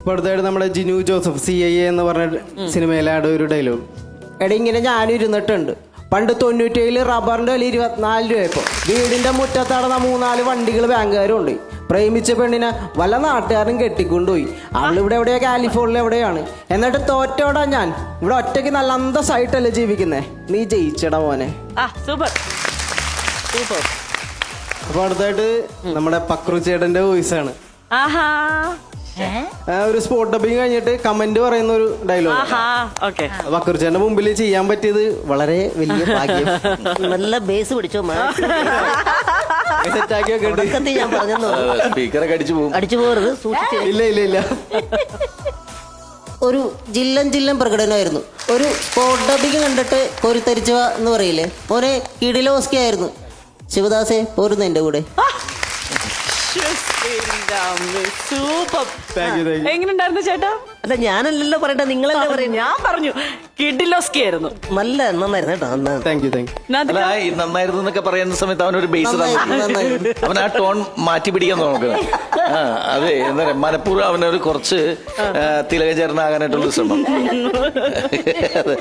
ഇപ്പൊ അടുത്തായിട്ട് നമ്മുടെ ജിനു ജോസഫ് CIA എന്ന് പറഞ്ഞ സിനിമയിലാട് ഒരു ഡയലോഗ്. എടാ ഇങ്ങനെ ഞാനും ഇരുന്നിട്ടുണ്ട്. പണ്ട് 97 റബ്ബറിന്റെ വില 24 രൂപയപ്പോ വീടിന്റെ മുറ്റത്തടന്ന 3-4 വണ്ടികൾ ബാങ്കുകാരും ഉണ്ട്. പ്രേമിച്ച പെണ്ണിനെ വല്ല നാട്ടുകാരനും കെട്ടിക്കൊണ്ടുപോയി. അവളിവിടെ എവിടെയോ കാലിഫോർണിയ എവിടെയാണ്. എന്നിട്ട് തോറ്റോടാ ഞാൻ ഇവിടെ ഒറ്റയ്ക്ക് നല്ല അന്തസ്സായിട്ടല്ലേ ജീവിക്കുന്നേ. നീ ജയിച്ചടാ മോനെ. Super super. അപ്പൊ അടുത്തായിട്ട് നമ്മുടെ പക്രു ചേട്ടന്റെ വോയിസ് ആണ്. ആഹാ ഒരു സ്പോട്ട് ഡബിങ് കഴിഞ്ഞിട്ട് കമന്റ് പറയുന്ന ഒരു ഡയലോഗ്. ഓക്കെ. പക്രു ചേട്ടന്റെ മുമ്പിൽ ചെയ്യാൻ പറ്റിയത് വളരെ വലിയ ഭാഗ്യം. നല്ല ബേസ് പിടിച്ചോ സെറ്റാക്കിയൊക്കെ ഉണ്ട്. ഞാൻ പറഞ്ഞു സ്പീക്കറൊക്കെ അടിച്ചു പോകരുത്, സൂക്ഷിച്ച്. ഇല്ല ഇല്ല ഇല്ല. ഒരു ജില്ലൻ പ്രകടനമായിരുന്നു. ഒരു സ്പോട്ട് ഡബിങ് കണ്ടിട്ട് കോരിത്തരിച്ച എന്ന് പറയില്ലേ, മോനെ കിടിലോസ്കി ആയിരുന്നു. ശിവദാസേ പോരുന്നു എന്റെ കൂടെ. സൂപ്പർ. Thank you. എങ്ങനെയുണ്ടായിരുന്നു ചേട്ടാ? അല്ല ഞാനല്ലല്ലോ പറയട്ടെ, നിങ്ങളല്ലേ പറയുന്നത്. ഞാൻ പറഞ്ഞു കിഡിലോസ്കി ആയിരുന്നു. നല്ല നന്നായിരുന്നു കേട്ടോ. Thank you. അല്ല ഈ നന്നായിരുന്നു എന്നൊക്കെ പറയുന്ന സമയത്ത് അവനൊരു ബേസ് അവൻ ആ ടോൺ മാറ്റി പിടിക്കാൻ നോക്കണം. അതെ എന്താ പറയാ, മനഃപൂർവ്വം അവനൊരു കുറച്ച് തിലകചേരനാകാനായിട്ടുള്ള ശ്രമം. അതെ.